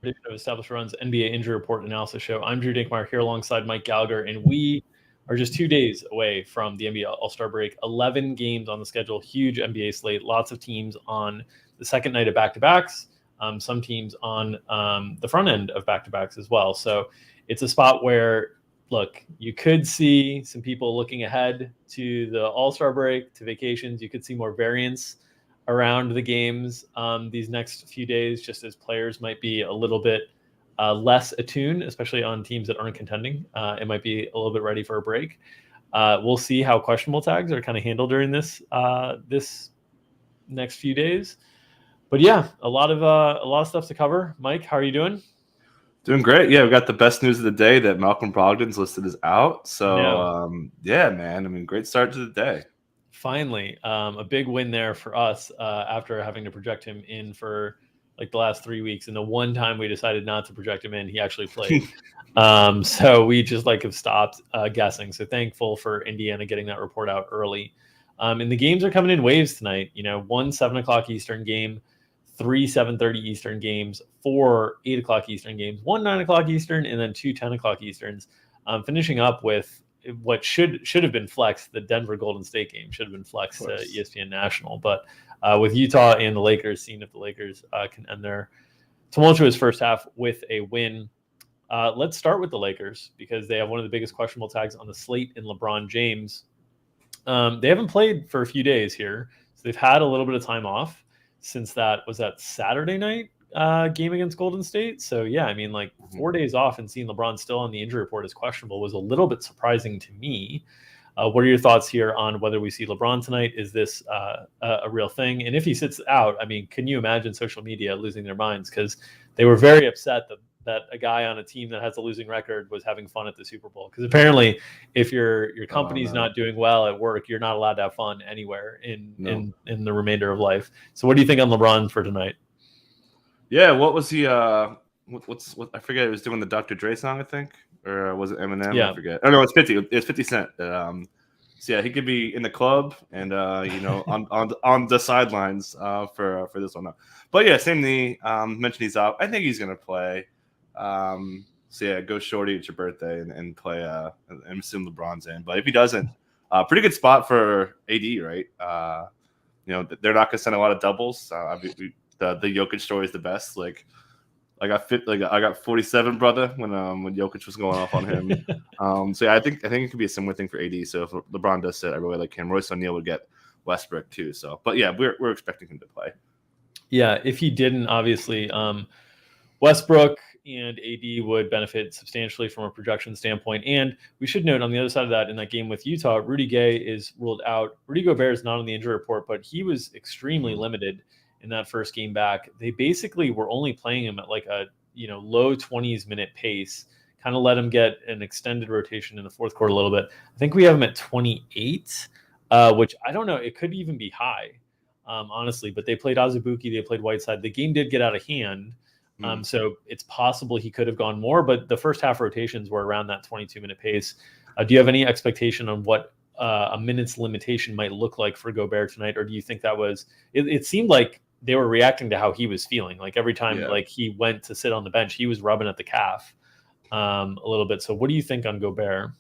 edition of Established Run's NBA Injury Report Analysis Show. I'm Drew Dinkmeyer here alongside Mike Gallagher, and we are just 2 days away from the NBA All-Star break. 11 games on the schedule, huge NBA slate, lots of teams on the second night of back-to-backs, some teams on the front end of back-to-backs as well. So it's a spot where, look, you could see some people looking ahead to the All-Star break, to vacations. You could see more variance around the games these next few days, just as players might be a little bit less attuned, especially on teams that aren't contending. It might be a little bit ready for a break. We'll see how questionable tags are kind of handled during this next few days. But yeah, a lot of stuff to cover. Mike, how are you doing? Doing great. Yeah, we got the best news of the day that Malcolm Brogdon's listed as out. So yeah, man. I mean, great start to the day. Finally, a big win there for us after having to project him in for like the last 3 weeks. And the one time we decided not to project him in, he actually played. So we just have stopped guessing. So thankful for Indiana getting that report out early. And the games are coming in waves tonight. One 7 o'clock Eastern game, 3 7:30 Eastern games, 4 8 o'clock Eastern games, 1 9 o'clock Eastern, and then 2 10 o'clock Easterns. Finishing up with what should have been flexed, the Denver Golden State game should have been flexed to ESPN National. But with Utah and the Lakers, seeing if the Lakers can end their tumultuous first half with a win. Let's start with the Lakers because they have one of the biggest questionable tags on the slate in LeBron James. They haven't played for a few days here, so they've had a little bit of time off since that Saturday night game against Golden State. So yeah, I mean, 4 days off and seeing LeBron still on the injury report as questionable was a little bit surprising to me. What are your thoughts here on whether we see LeBron tonight? Is this a real thing? And if he sits out, I mean, can you imagine social media losing their minds? Because they were very upset that a guy on a team that has a losing record was having fun at the Super Bowl. Because apparently, if your company's not doing well at work, you're not allowed to have fun anywhere in the remainder of life. So what do you think on LeBron for tonight? Yeah, what was he? What I forget. He was doing the Dr. Dre song, I think, or was it Eminem? Yeah. I forget. Oh no, it's 50. It's 50 Cent. So yeah, he could be in the club and on the sidelines for this one. But yeah, same thing. Mentioned he's out. I think he's gonna play. So yeah, go shorty. It's your birthday and play. And assume LeBron's in. But if he doesn't, pretty good spot for AD, right? They're not gonna send a lot of doubles. The Jokic story is the best. I got 47, brother, when Jokic was going off on him. So yeah, I think it could be a similar thing for AD. So if LeBron does sit, I really like him. Royce O'Neal would get Westbrook too. So, but yeah, we're expecting him to play. Yeah, if he didn't, obviously, Westbrook and AD would benefit substantially from a projection standpoint. And we should note on the other side of that, in that game with Utah, Rudy Gay is ruled out. Rudy Gobert is not on the injury report, but he was extremely limited in that first game back. They basically were only playing him at a low 20s minute pace, kind of let him get an extended rotation in the fourth quarter a little bit. I think we have him at 28, which I don't know. It could even be high, honestly, but they played Azubuike, they played Whiteside. The game did get out of hand. So it's possible he could have gone more, but the first half rotations were around that 22-minute pace. Do you have any expectation on what a minute's limitation might look like for Gobert tonight? Or do you think that was, it seemed like they were reacting to how he was feeling. Every time he went to sit on the bench, he was rubbing at the calf a little bit. So what do you think on Gobert?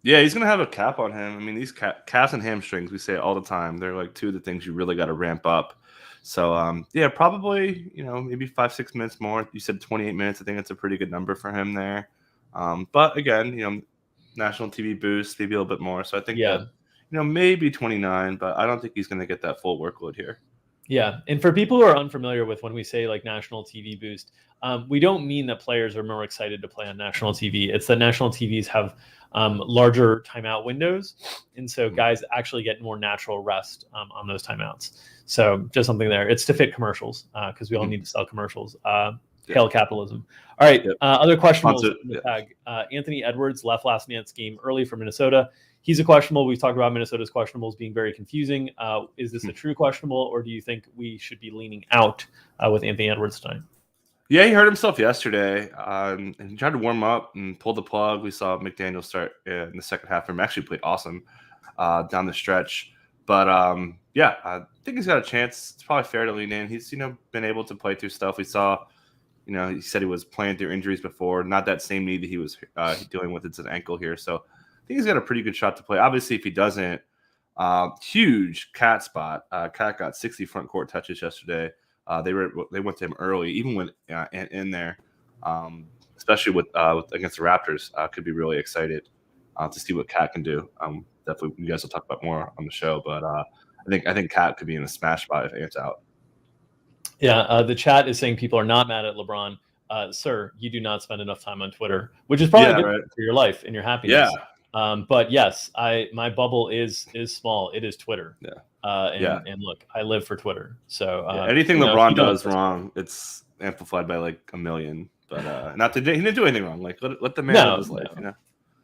Yeah, he's going to have a cap on him. I mean, these calves and hamstrings, we say it all the time. They're two of the things you really got to ramp up. So, yeah, probably, maybe 5-6 minutes more. You said 28 minutes. I think that's a pretty good number for him there. But again, national TV boost, maybe a little bit more. So I think that, maybe 29, but I don't think he's going to get that full workload here. Yeah. And for people who are unfamiliar with when we say national TV boost, we don't mean that players are more excited to play on national TV. It's that national TVs have larger timeout windows. And so guys actually get more natural rest on those timeouts. So just something there. It's to fit commercials because we all need to sell commercials. Hail capitalism. All right. Other questionables in the tag. Anthony Edwards left last night's game early for Minnesota. He's a questionable. We've talked about Minnesota's questionables being very confusing. Is this a true questionable, or do you think we should be leaning out with Anthony Edwards tonight? Yeah, he hurt himself yesterday. And he tried to warm up and pull the plug. We saw McDaniel start in the second half. Him actually played awesome down the stretch. But yeah, I think he's got a chance. It's probably fair to lean in. He's been able to play through stuff. We saw He said he was playing through injuries before, not that same knee that he was dealing with. It's an ankle here. So I think he's got a pretty good shot to play. Obviously, if he doesn't, huge Cat spot. Cat got 60 front court touches yesterday. They went to him early, even when in there, especially with against the Raptors. Could be really excited to see what Cat can do. Definitely, you guys will talk about more on the show, but I think Cat could be in a smash spot if Ant's out. Yeah, the chat is saying people are not mad at LeBron. Sir, you do not spend enough time on Twitter, which is probably good for your life and your happiness. Yeah. But yes, my bubble is small. It is Twitter. Yeah. And look, I live for Twitter. So anything LeBron does wrong, it's amplified by like a million. But he didn't do anything wrong. Like let the man live his life.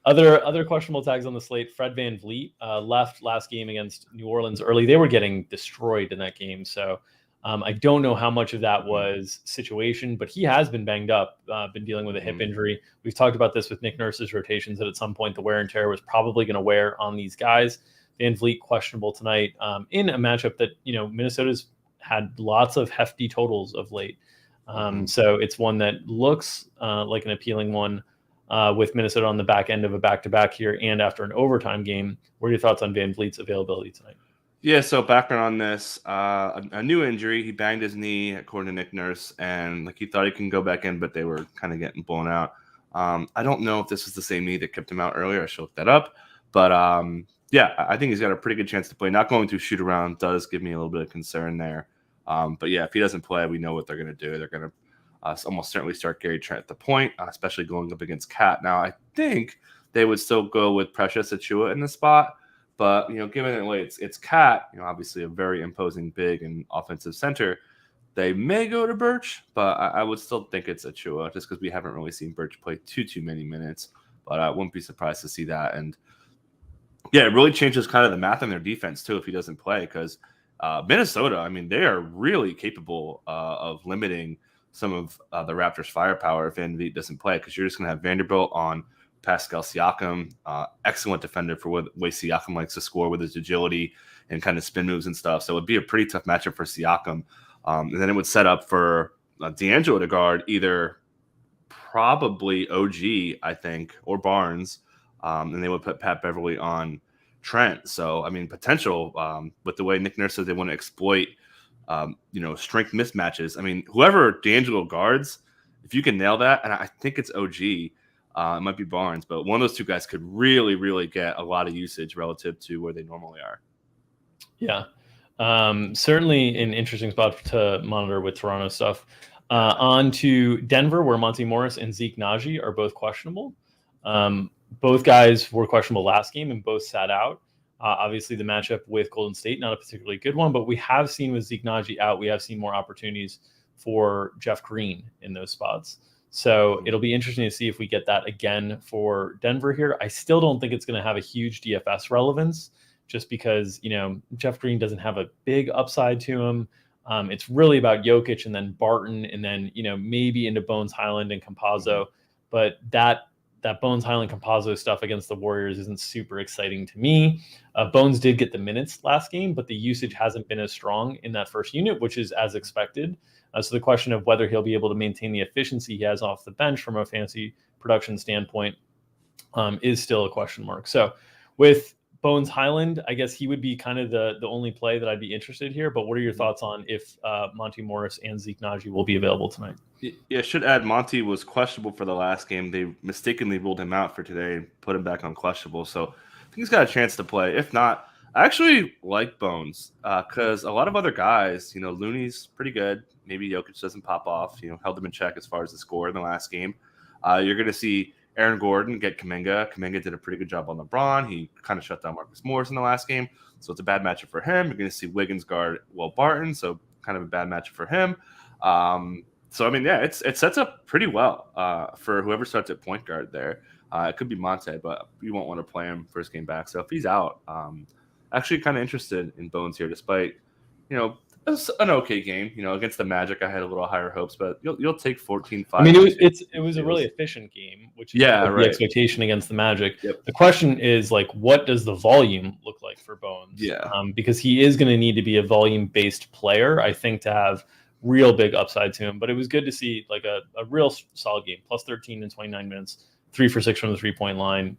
Other questionable tags on the slate. Fred VanVleet left last game against New Orleans early. They were getting destroyed in that game. So I don't know how much of that was situation, but he has been banged up, been dealing with a hip injury. We've talked about this with Nick Nurse's rotations, that at some point the wear and tear was probably going to wear on these guys. VanVleet questionable tonight in a matchup that, Minnesota's had lots of hefty totals of late. So it's one that looks like an appealing one with Minnesota on the back end of a back-to-back here and after an overtime game. What are your thoughts on VanVleet's availability tonight? Yeah, so background on this, a new injury. He banged his knee, according to Nick Nurse, and he thought he can go back in, but they were kind of getting blown out. I don't know if this was the same knee that kept him out earlier. I should look that up. But, I think he's got a pretty good chance to play. Not going through shoot-around does give me a little bit of concern there. But, if he doesn't play, we know what they're going to do. They're going to almost certainly start Gary Trent at the point, especially going up against Cat. Now, I think they would still go with Precious Achiuwa in the spot. But, given that it's Cat, obviously a very imposing big and offensive center, they may go to Birch, but I would still think it's Achiuwa just because we haven't really seen Birch play too many minutes. But I wouldn't be surprised to see that. And, it really changes kind of the math on their defense, too, if he doesn't play because Minnesota, they are really capable of limiting some of the Raptors' firepower if VanVleet doesn't play because you're just going to have Vanderbilt on Pascal Siakam, excellent defender for the way Siakam likes to score with his agility and kind of spin moves and stuff. So it would be a pretty tough matchup for Siakam. And then it would set up for D'Angelo to guard either probably OG, I think, or Barnes. And they would put Pat Beverly on Trent. So, potential with the way Nick Nurse says they want to exploit, strength mismatches. Whoever D'Angelo guards, if you can nail that, and I think it's OG, it might be Barnes, but one of those two guys could really, really get a lot of usage relative to where they normally are. Yeah. Certainly an interesting spot to monitor with Toronto stuff. On to Denver, where Monty Morris and Zeke Naji are both questionable. Both guys were questionable last game and both sat out. Obviously, the matchup with Golden State, not a particularly good one, but we have seen with Zeke Naji out, we have seen more opportunities for Jeff Green in those spots. So it'll be interesting to see if we get that again for Denver here. I still don't think it's going to have a huge DFS relevance just because, Jeff Green doesn't have a big upside to him. It's really about Jokic and then Barton and then, maybe into Bones Highland and Campazzo. But that Bones Highland Campazzo stuff against the Warriors isn't super exciting to me. Bones did get the minutes last game, but the usage hasn't been as strong in that first unit, which is as expected. So the question of whether he'll be able to maintain the efficiency he has off the bench from a fantasy production standpoint is still a question mark. So with Bones Highland, I guess he would be kind of the only play that I'd be interested here. But what are your thoughts on if Monty Morris and Zeke Naji will be available tonight? Yeah, should add Monty was questionable for the last game. They mistakenly ruled him out for today and put him back on questionable. So I think he's got a chance to play. If not, I actually like Bones because a lot of other guys, Looney's pretty good. Maybe Jokic doesn't pop off, held him in check as far as the score in the last game. You're going to see Aaron Gordon get Kuminga. Kuminga did a pretty good job on LeBron. He kind of shut down Marcus Morris in the last game. So it's a bad matchup for him. You're going to see Wiggins guard Will Barton. So kind of a bad matchup for him. It sets up pretty well for whoever starts at point guard there. It could be Monte, but you won't want to play him first game back. So if he's out, actually kind of interested in Bones here, despite, it was an okay game. Against the Magic, I had a little higher hopes, but you'll take 14-5. It was a really efficient game, which is the expectation against the Magic. Yep. The question is what does the volume look like for Bones? Yeah. Because he is going to need to be a volume-based player, I think, to have real big upside to him. But it was good to see like a real solid game, plus 13 in 29 minutes, 3 for 6 from the 3-point line.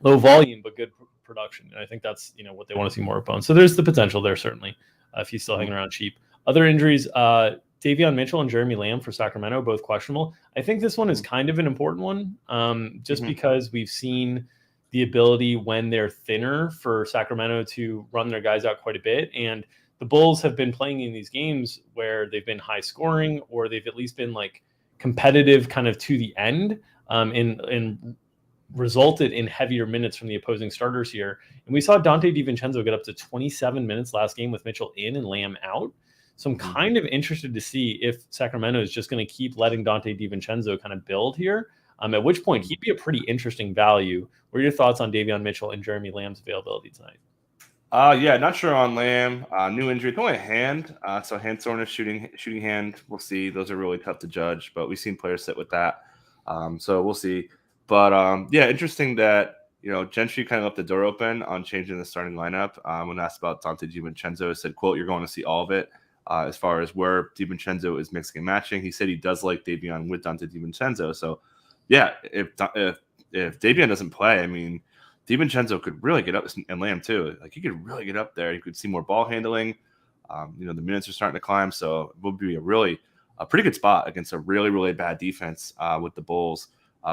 Low volume, but good production. And I think that's, what they want to see more of Bones. So there's the potential there, certainly, if he's still hanging around cheap. Other injuries, Davion Mitchell and Jeremy Lamb for Sacramento, both questionable. I think this one is kind of an important one, just because we've seen the ability when they're thinner for Sacramento to run their guys out quite a bit. And the Bulls have been playing in these games where they've been high scoring, or they've at least been like competitive kind of to the end, and resulted in heavier minutes from the opposing starters here. And we saw Dante DiVincenzo get up to 27 minutes last game with Mitchell in and Lamb out. So I'm kind of interested to see if Sacramento is just going to keep letting Dante DiVincenzo kind of build here, at which point he'd be a pretty interesting value. What are your thoughts on Davion Mitchell and Jeremy Lamb's availability tonight? Yeah, not sure on Lamb. New injury, only a hand. So hand soreness, shooting hand. We'll see. Those are really tough to judge, but we've seen players sit with that. So we'll see. But yeah, interesting that Gentry kind of left the door open on changing the starting lineup. When asked about Dante DiVincenzo, said, "quote You're going to see all of it." As far as where DiVincenzo is mixing and matching, he said he does like Davion with Dante DiVincenzo. So yeah, if Davion doesn't play, I mean, DiVincenzo could really get up, and Lamb too. Like he could really get up there. You could see more ball handling. The minutes are starting to climb, so it would be a pretty good spot against a really, really bad defense with the Bulls.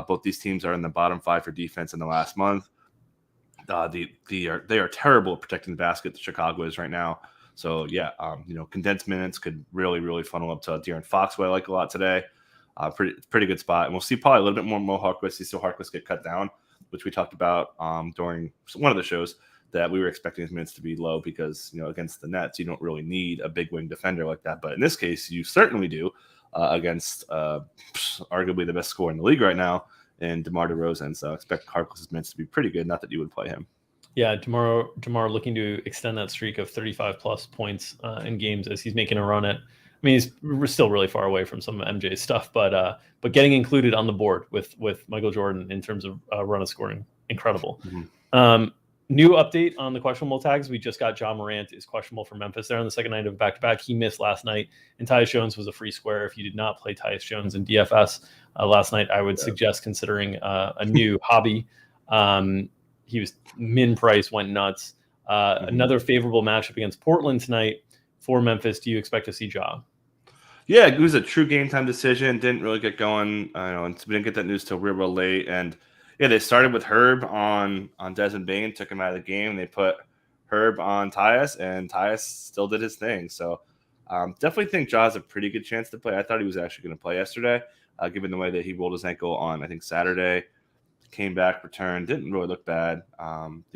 Both these teams are in the bottom 5 for defense in the last month. They are terrible at protecting the basket. The Chicago is right now. So yeah, condensed minutes could really, really funnel up to De'Aaron Fox, who I like a lot today. Pretty good spot, and we'll see probably a little bit more Mo Harkless. You see Harkless get cut down, which we talked about during one of the shows, that we were expecting his minutes to be low because against the Nets you don't really need a big wing defender like that, but in this case you certainly do against arguably the best scorer in the league right now in DeMar DeRozan. So I expect Harkless's minutes to be pretty good. Not that you would play him. Yeah, DeMar looking to extend that streak of 35 plus points in games as he's making a run at. I mean, we're still really far away from some of MJ's stuff, but getting included on the board with Michael Jordan in terms of run of scoring, incredible. New update on the questionable tags. We just got John Morant is questionable for Memphis there on the second night of back-to-back. He missed last night, and Tyus Jones was a free square. If you did not play Tyus Jones in DFS last night, I would suggest considering a new hobby. He was min price, went nuts. Another favorable matchup against Portland tonight for Memphis. Do you expect to see Ja? Yeah, it was a true game time decision. Didn't really get going. We didn't get that news till real late. And yeah, they started with Herb on Desmond Bane, took him out of the game. They put Herb on Tyus, and Tyus still did his thing. So definitely think Ja has a pretty good chance to play. I thought he was actually going to play yesterday, given the way that he rolled his ankle on, I think, Saturday. Came back, returned, didn't really look bad,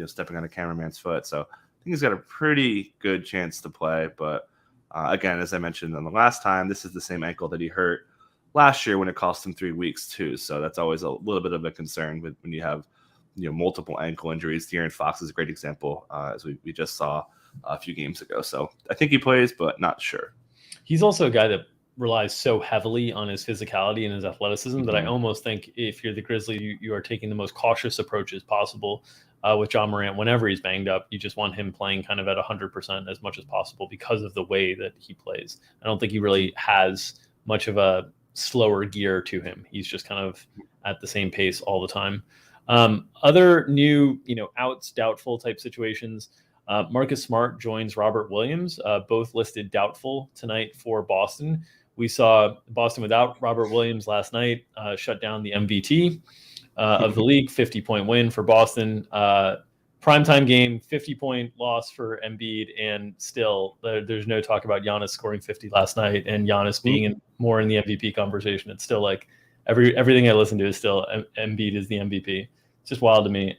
stepping on a cameraman's foot. So I think he's got a pretty good chance to play. But again, as I mentioned on the last time, this is the same ankle that he hurt last year when it cost him 3 weeks too. So that's always a little bit of a concern when you have multiple ankle injuries. De'Aaron Fox is a great example, as we just saw a few games ago. So I think he plays, but not sure. He's also a guy that relies so heavily on his physicality and his athleticism that I almost think if you're the Grizzlies, you are taking the most cautious approaches possible with John Morant. Whenever he's banged up, you just want him playing kind of at 100% as much as possible because of the way that he plays. I don't think he really has much of a slower gear to him. He's just kind of at the same pace all the time. Other new, outs, doubtful type situations. Marcus Smart joins Robert Williams, both listed doubtful tonight for Boston. We saw Boston without Robert Williams last night shut down the MVP of the league, 50-point win for Boston. Primetime game, 50-point loss for Embiid, and still there's no talk about Giannis scoring 50 last night and Giannis being more in the MVP conversation. It's still like everything I listen to is still Embiid is the MVP. It's just wild to me.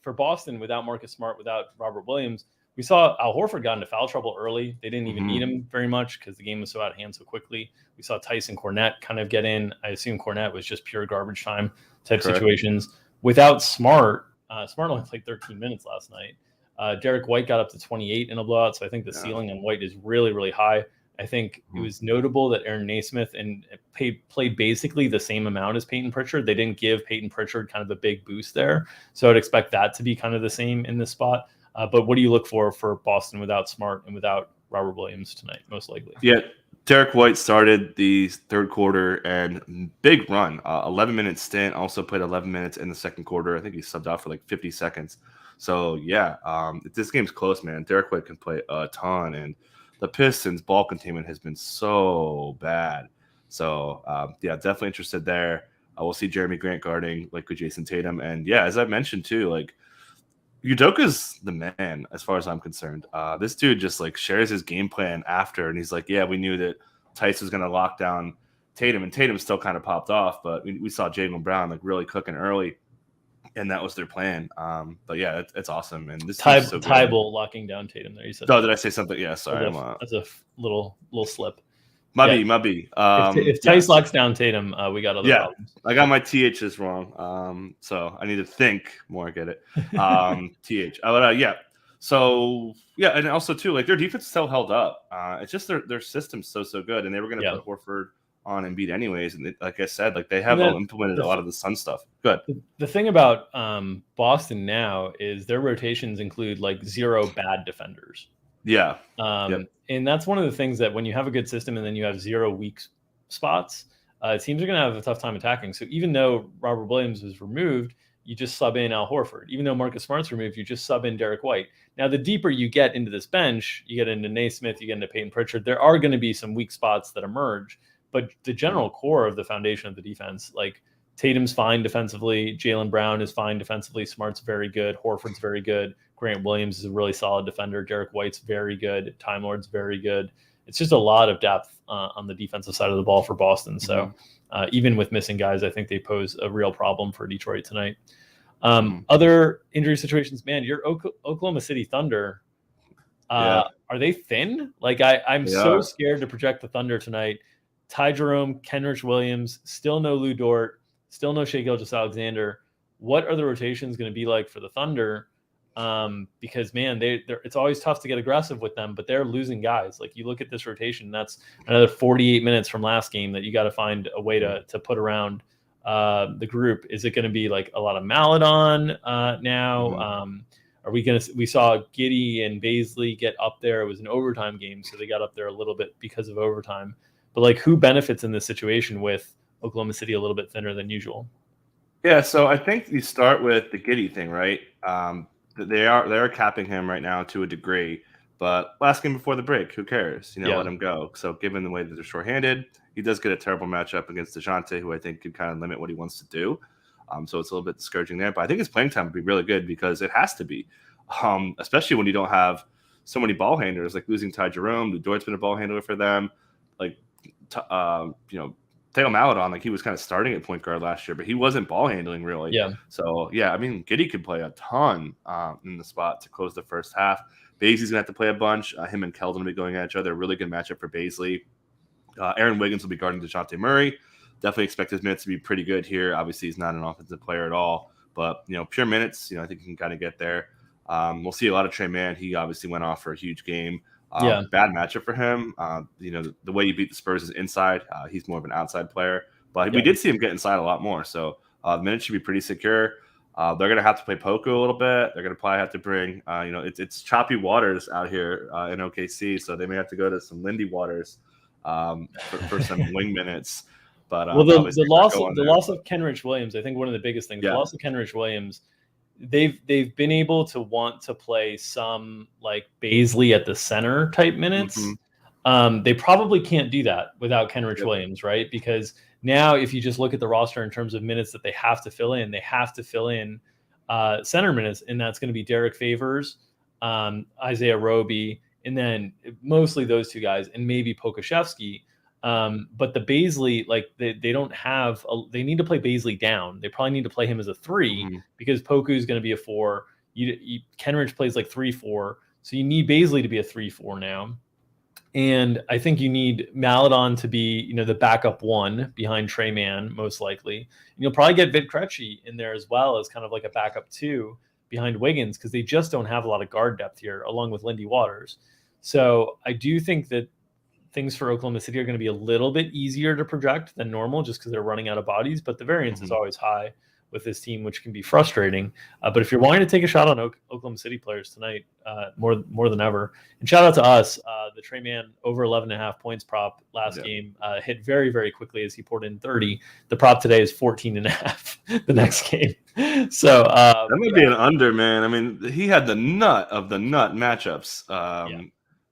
For Boston, without Marcus Smart, without Robert Williams, we saw Al Horford got into foul trouble early. They didn't even need him very much because the game was so out of hand so quickly. We saw Tyson Cornette kind of get in. I assume Cornette was just pure garbage time type situations. Without Smart, Smart only played 13 minutes last night. Derek White got up to 28 in a blowout, so I think the ceiling on White is really, really high. I think it was notable that Aaron Naismith played basically the same amount as Peyton Pritchard. They didn't give Peyton Pritchard kind of a big boost there. So I'd expect that to be kind of the same in this spot. But what do you look for Boston without Smart and without Robert Williams tonight, most likely? Yeah, Derek White started the third quarter and big run, 11-minute stint, also played 11 minutes in the second quarter. I think he subbed out for like 50 seconds. So, yeah, if this game's close, man, Derek White can play a ton. And the Pistons' ball containment has been so bad. So, yeah, definitely interested there. We'll see Jeremy Grant guarding like with Jason Tatum. And, yeah, as I mentioned, too, like Udoka's the man as far as I'm concerned. This dude just like shares his game plan after. And he's like, yeah, we knew that Tice was going to lock down Tatum. And Tatum still kind of popped off. But we saw Jaylen Brown like really cooking early. And that was their plan. But yeah, it's awesome. And this is so Tybal locking down Tatum there. You said. Oh, did I say something? Yeah, sorry. That's a little slip. Might be. If Tice locks down Tatum, we got other problems. I got my THs wrong. So I need to think more. Get it? TH. Yeah. So yeah, and also too, like their defense still held up. It's just their system's so good, and they were going to put Horford on Embiid anyways, and like I said, like they have implemented a lot of the Sun stuff. Good. The thing about Boston now is their rotations include like 0 bad defenders. Yeah. And that's one of the things that when you have a good system and then you have 0 weak spots, teams are going to have a tough time attacking. So even though Robert Williams was removed, you just sub in Al Horford. Even though Marcus Smart's removed, you just sub in Derek White. Now, the deeper you get into this bench, you get into Naismith, you get into Peyton Pritchard, there are going to be some weak spots that emerge. But the general core of the foundation of the defense, like Tatum's fine defensively, Jaylen Brown is fine defensively, Smart's very good, Horford's very good, Grant Williams is a really solid defender, Derek White's very good, Time Lord's very good. It's just a lot of depth on the defensive side of the ball for Boston. So even with missing guys, I think they pose a real problem for Detroit tonight. Other injury situations, man, your Oklahoma City Thunder, are they thin? Like I'm so scared to project the Thunder tonight. Ty Jerome, Kenrich Williams, still no Lou Dort, still no Shai Gilgeous-Alexander. What are the rotations going to be like for the Thunder? Because, man, it's always tough to get aggressive with them, but they're losing guys. Like, you look at this rotation, that's another 48 minutes from last game that you got to find a way to put around the group. Is it going to be like a lot of Maladon now? We saw Giddey and Baisley get up there. It was an overtime game, so they got up there a little bit because of overtime. But like, who benefits in this situation with Oklahoma City a little bit thinner than usual? Yeah, so I think you start with the Giddey thing, right? They are capping him right now to a degree, but last game before the break, who cares? Let him go. So given the way that they're shorthanded, he does get a terrible matchup against DeJounte, who I think could kind of limit what he wants to do. So it's a little bit discouraging there. But I think his playing time would be really good because it has to be, especially when you don't have so many ball handlers, like losing Ty Jerome. Lou Dort's been a ball handler for them. Like, Theo Maladon, like he was kind of starting at point guard last year, but he wasn't ball handling really. Yeah. So yeah, I mean, Giddey could play a ton in the spot to close the first half. Baisley's gonna have to play a bunch. Him and Keldon will be going at each other. Really good matchup for Baisley. Aaron Wiggins will be guarding DeJounte Murray. Definitely expect his minutes to be pretty good here. Obviously, he's not an offensive player at all, but pure minutes. I think he can kind of get there. We'll see a lot of Trey Mann. He obviously went off for a huge game. Bad matchup for him. The way you beat the Spurs is inside. He's more of an outside player, but we did see him get inside a lot more. So the minutes should be pretty secure. They're going to have to play Poku a little bit. They're going to probably have to bring, it's choppy waters out here in OKC. So they may have to go to some Lindy waters for some wing minutes. But the loss of Kenrich Williams, I think one of the biggest things, the loss of Kenrich Williams, they've been able to want to play some like Baisley at the center type minutes. They probably can't do that without Kenrich Williams, right? Because now if you just look at the roster in terms of minutes that they have to fill in, center minutes, and that's going to be Derek Favors, Isaiah Roby, and then mostly those two guys, and maybe Pokashevsky. But the Baisley, like they don't have, they need to play Baisley down. They probably need to play him as a 3 because Poku is going to be a 4. Kenrich plays like 3-4. So you need Baisley to be a 3-4 now. And I think you need Maladon to be, the backup 1 behind Trey Mann, most likely. And you'll probably get Vid Krejci in there as well as kind of like a backup 2 behind Wiggins, because they just don't have a lot of guard depth here, along with Lindy Waters. So I do think that things for Oklahoma City are going to be a little bit easier to project than normal just because they're running out of bodies, but the variance is always high with this team, which can be frustrating. But if you're wanting to take a shot on Oklahoma City players tonight, more than ever, and shout out to us, the Trey Man over 11.5 points prop last game hit very, very quickly as he poured in 30. The prop today is 14.5 the next game. So that might be an under, man. I mean, he had the nut of the nut matchups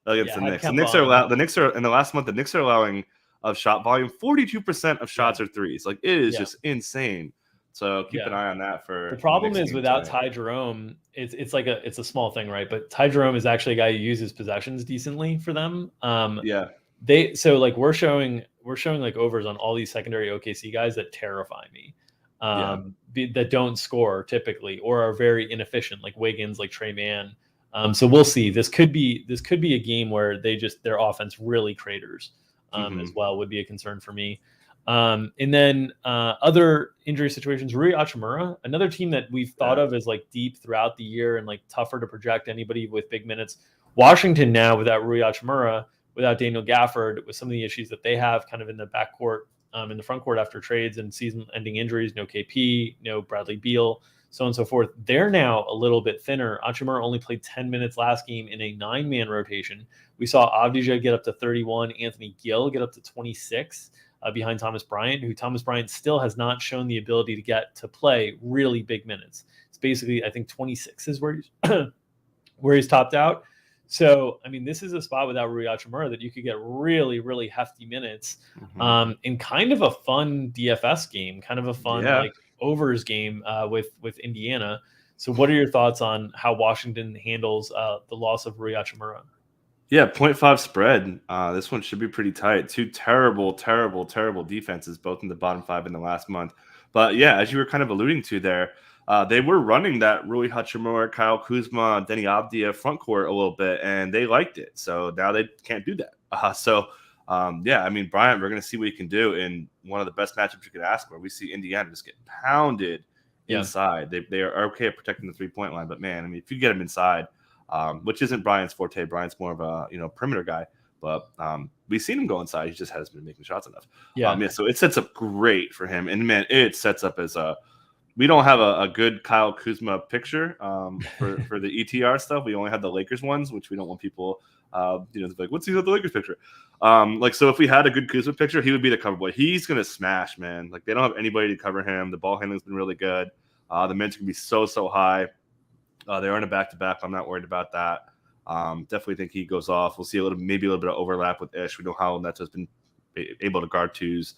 against the Knicks. The Knicks are in the last month. The Knicks are allowing of shot volume 42% of shots are threes. Like it is just insane. So keep an eye on that for the problem is without Ty Jerome, it's a small thing, right? But Ty Jerome is actually a guy who uses possessions decently for them. We're showing like overs on all these secondary OKC guys that terrify me. That don't score typically or are very inefficient, like Wiggins, like Trey Man. So we'll see. This could be a game where their offense really craters as well, would be a concern for me. And then other injury situations, Rui Hachimura, another team that we've thought of as like deep throughout the year and like tougher to project anybody with big minutes. Washington now without Rui Hachimura, without Daniel Gafford, with some of the issues that they have kind of in the backcourt, in the front court after trades and season-ending injuries, no KP, no Bradley Beal, so on and so forth. They're now a little bit thinner. Hachimura only played 10 minutes last game in a 9-man rotation. We saw Avdija get up to 31, Anthony Gill get up to 26 behind Thomas Bryant, who Thomas Bryant still has not shown the ability to get to play really big minutes. It's basically, I think 26 is where he's topped out. So, I mean, this is a spot without Rui Hachimura that you could get really, really hefty minutes in kind of a fun DFS game, kind of a fun like overs game with Indiana. So what are your thoughts on how Washington handles the loss of Rui Hachimura? Yeah, 0.5 spread. This one should be pretty tight. Two terrible defenses, both in the bottom 5 in the last month. But yeah, as you were kind of alluding to there, they were running that Rui Hachimura, Kyle Kuzma, Denny Avdija front court a little bit, and they liked it. So now they can't do that. I mean, Bryant, we're going to see what he can do in one of the best matchups you could ask for. We see Indiana just get pounded inside. They are okay at protecting the 3-point line, but man, I mean, if you get him inside, which isn't Bryant's forte. Bryant's more of a perimeter guy, but we've seen him go inside. He just hasn't been making shots enough. So it sets up great for him, and man, it sets up as we don't have a good Kyle Kuzma picture for the ETR stuff. We only have the Lakers ones, which we don't want people like, what's the Lakers picture? So if we had a good Kuzma picture, he would be the cover boy. He's gonna smash, man. Like they don't have anybody to cover him. The ball handling's been really good. The minutes can be so high. They are in a back-to-back. I'm not worried about that. Definitely think he goes off. We'll see maybe a little bit of overlap with Ish. We know how Neto's been able to guard twos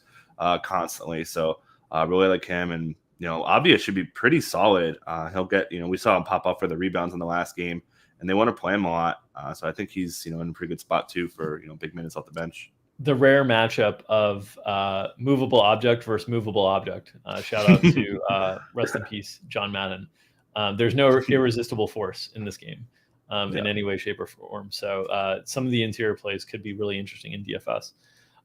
constantly. So really like him. And, Avdija should be pretty solid. He'll get, we saw him pop up for the rebounds in the last game, and they want to play him a lot. So I think he's, in a pretty good spot too for, big minutes off the bench. The rare matchup of movable object versus movable object. Shout out to rest in peace, John Madden. There's no irresistible force in this game in any way, shape, or form. So some of the interior plays could be really interesting in DFS.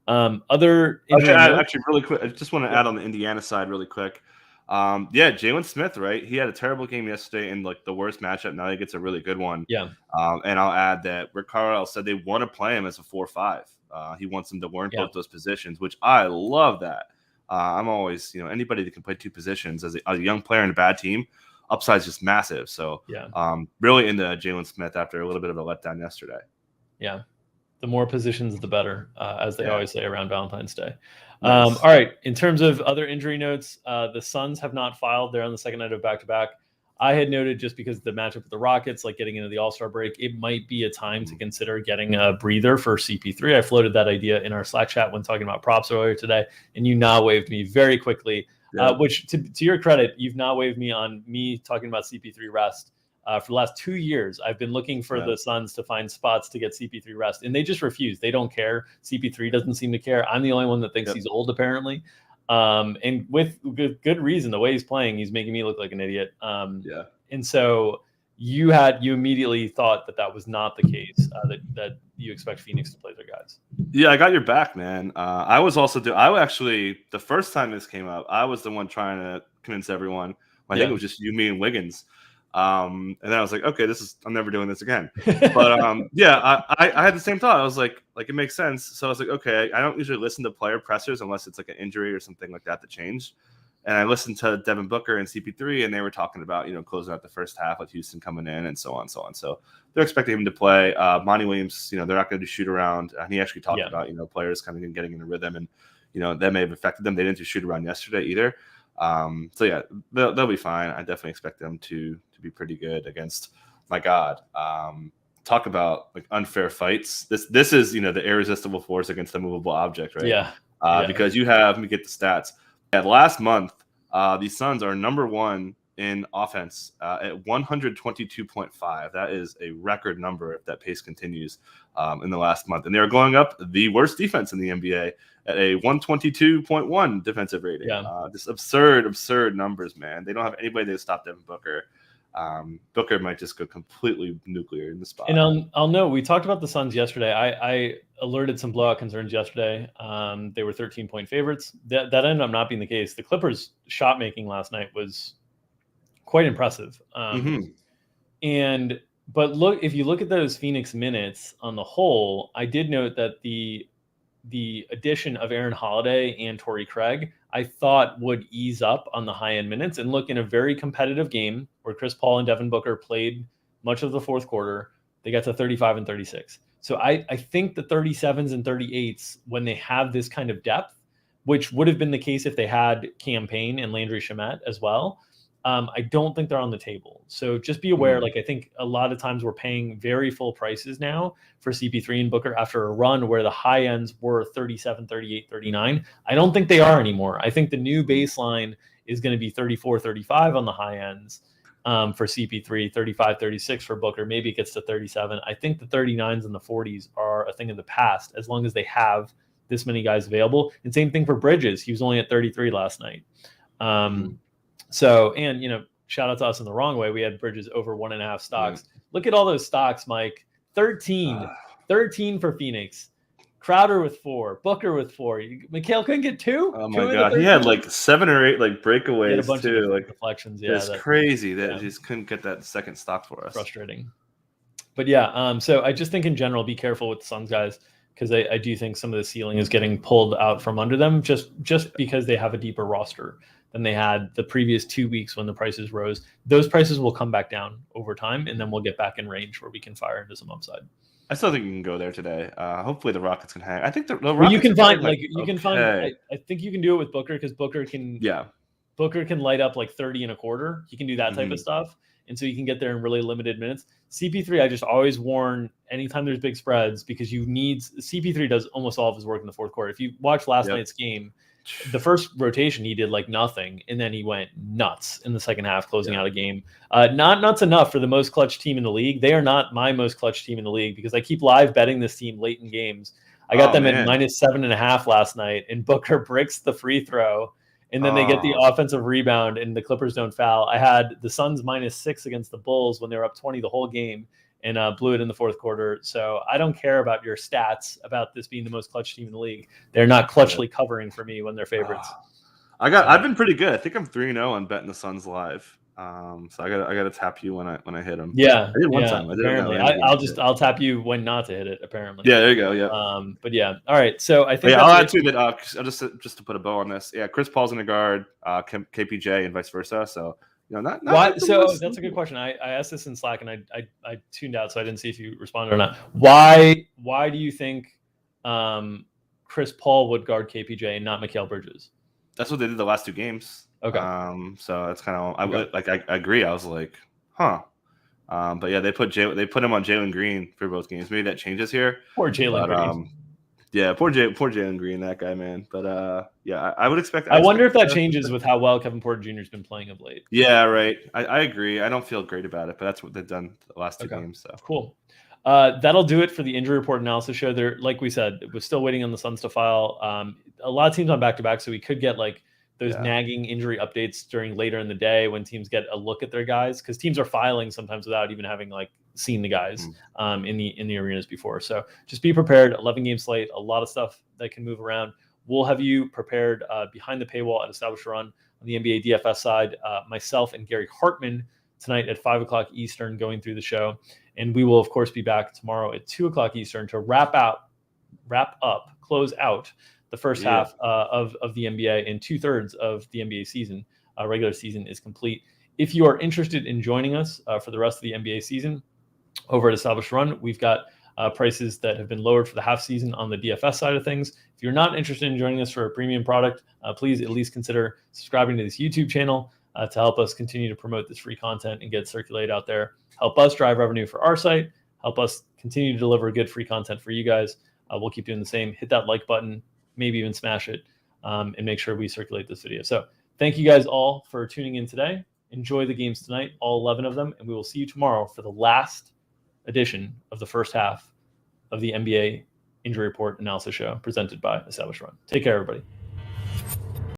Actually, really quick, I just want to add on the Indiana side really quick. Jalen Smith, right? He had a terrible game yesterday in like the worst matchup. Now he gets a really good one. And I'll add that Rick Carlisle said they want to play him as a 4-5. He wants him to learn both those positions, which I love that. I'm always, anybody that can play two positions as a young player in a bad team, upside's just massive. So really into Jalen Smith after a little bit of a letdown yesterday. Yeah. The more positions, the better, as they always say around Valentine's Day. Nice. All right. In terms of other injury notes, the Suns have not filed. They're on the second night of back-to-back. I had noted just because of the matchup with the Rockets, like getting into the All-Star break, it might be a time to consider getting a breather for CP3. I floated that idea in our Slack chat when talking about props earlier today, and you now waved me very quickly, which to your credit, you've now waved me on me talking about CP3 rest. For the last 2 years, I've been looking for the Suns to find spots to get CP3 rest, and they just refuse. They don't care. CP3 doesn't seem to care. I'm the only one that thinks he's old, apparently. And with good reason, the way he's playing, he's making me look like an idiot. And so you immediately thought that was not the case, that you expect Phoenix to play their guys. Yeah, I got your back, man. I actually, the first time this came up, I was the one trying to convince everyone. I think it was just you, me, and Wiggins. And then I was like, okay, I'm never doing this again. But yeah, I had the same thought. I was like it makes sense. So I was like, okay, I don't usually listen to player pressers unless it's like an injury or something like that changed. And I listened to Devin Booker and CP3, and they were talking about, closing out the first half with Houston coming in and so on and so on. So they're expecting him to play. Monty Williams, they're not going to do shoot around. And he actually talked about, players kind of getting in a rhythm, and, that may have affected them. They didn't do shoot around yesterday either. So yeah, they'll be fine. I definitely expect them to be pretty good against, my God. Talk about like unfair fights. This is, the irresistible force against the movable object, right? Yeah. Because let me get the stats. Yeah, last month, the Suns are number one in offense at 122.5. That is a record number if that pace continues in the last month. And they're going up the worst defense in the NBA at a 122.1 defensive rating. Yeah. Just absurd numbers, man. They don't have anybody to stop Devin Booker. Booker might just go completely nuclear in the spot. And I'll note, we talked about the Suns yesterday. I alerted some blowout concerns yesterday. They were 13-point favorites. That ended up not being the case. The Clippers' shot making last night was quite impressive. But look, if you look at those Phoenix minutes on the whole, I did note that the addition of Aaron Holiday and Torrey Craig, I thought would ease up on the high-end minutes and look in a very competitive game where Chris Paul and Devin Booker played much of the fourth quarter. They got to 35 and 36. So I think the 37s and 38s, when they have this kind of depth, which would have been the case if they had Campaign and Landry Shamet as well, I don't think they're on the table. So just be aware, I think a lot of times we're paying very full prices now for CP3 and Booker after a run where the high ends were 37, 38, 39. I don't think they are anymore. I think the new baseline is going to be 34, 35 on the high ends for CP3, 35, 36 for Booker. Maybe it gets to 37. I think the 39s and the 40s are a thing of the past as long as they have this many guys available. And same thing for Bridges. He was only at 33 last night. So, and, shout out to us in the wrong way. We had Bridges over 1.5 stocks. Look at all those stocks, Mike. 13 for Phoenix. Crowder with 4, Booker with 4. Mikhail couldn't get 2. Oh my God, he had like 7 or 8 like breakaways too, like deflections. Yeah, it's crazy that he just couldn't get that second stock for us. Frustrating. But yeah, so I just think in general, be careful with the Suns guys, because I do think some of the ceiling is getting pulled out from under them just because they have a deeper roster than they had the previous 2 weeks when the prices rose. Those prices will come back down over time, and then we'll get back in range where we can fire into some upside. I still think you can go there today. Hopefully the Rockets can hang. I think the Rockets well, you can find can find. I think you can do it with Booker, because Booker can light up like 30 and a quarter. He can do that type of stuff, and so you can get there in really limited minutes. CP3, I just always warn anytime there's big spreads, because CP3 does almost all of his work in the fourth quarter. If you watch last night's game, the first rotation he did like nothing, and then he went nuts in the second half, closing out a game. Not nuts enough for the most clutch team in the league. They are not my most clutch team in the league, because I keep live betting this team late in games. I got them at -7.5 last night, and Booker breaks the free throw, and then they get the offensive rebound, and the Clippers don't foul. I had the Suns -6 against the Bulls when they were up 20 the whole game, and blew it in the fourth quarter. So I don't care about your stats about this being the most clutch team in the league. They're not clutchly covering for me when they're favorites. I've been pretty good. I think I'm 3-0 on betting the Suns live. So I gotta tap you when I hit them. Yeah, I did one time. Apparently, I'll tap you when not to hit it. Apparently. Yeah, there you go. Yeah. But yeah, all right. So I think I'll add too that just to put a bow on this. Yeah, Chris Paul's in the guard, KPJ, and vice versa. So. Not why, so that's a good question. I asked this in Slack, and I tuned out, so I didn't see if you responded or not. Why do you think Chris Paul would guard KPJ and not Mikal Bridges? That's what they did the last 2 games. Okay. So that's kind of I agree. I was like, huh. But yeah, they put him on Jalen Green for both games. Maybe that changes here. Poor Jalen Green. Yeah, poor Jalen Green, that guy, man. But yeah, I would expect. I wonder if that changes with how well Kevin Porter Jr. has been playing of late. Yeah, right. I agree. I don't feel great about it, but that's what they've done the last 2 games. So cool. That'll do it for the injury report analysis show. There, like we said, we're still waiting on the Suns to file. A lot of teams on back-to-back, so we could get like those nagging injury updates during later in the day when teams get a look at their guys, because teams are filing sometimes without even having like seen the guys in the arenas before. So just be prepared. 11-game slate, a lot of stuff that can move around. We'll have you prepared behind the paywall at Established Run on the NBA DFS side. Myself and Gary Hartman tonight at 5 o'clock Eastern going through the show. And we will, of course, be back tomorrow at 2 o'clock Eastern to close out the first half of the NBA, and 2/3 of the NBA season, regular season, is complete. If you are interested in joining us for the rest of the NBA season over at Established Run, we've got prices that have been lowered for the half season on the DFS side of things. If you're not interested in joining us for a premium product, please at least consider subscribing to this YouTube channel to help us continue to promote this free content and get circulated out there. Help us drive revenue for our site. Help us continue to deliver good free content for you guys. We'll keep doing the same. Hit that like button, maybe even smash it, and make sure we circulate this video. So thank you guys all for tuning in today. Enjoy the games tonight, all 11 of them, and we will see you tomorrow for the last edition of the first half of the NBA Injury Report Analysis Show presented by Established Run. Take care, everybody.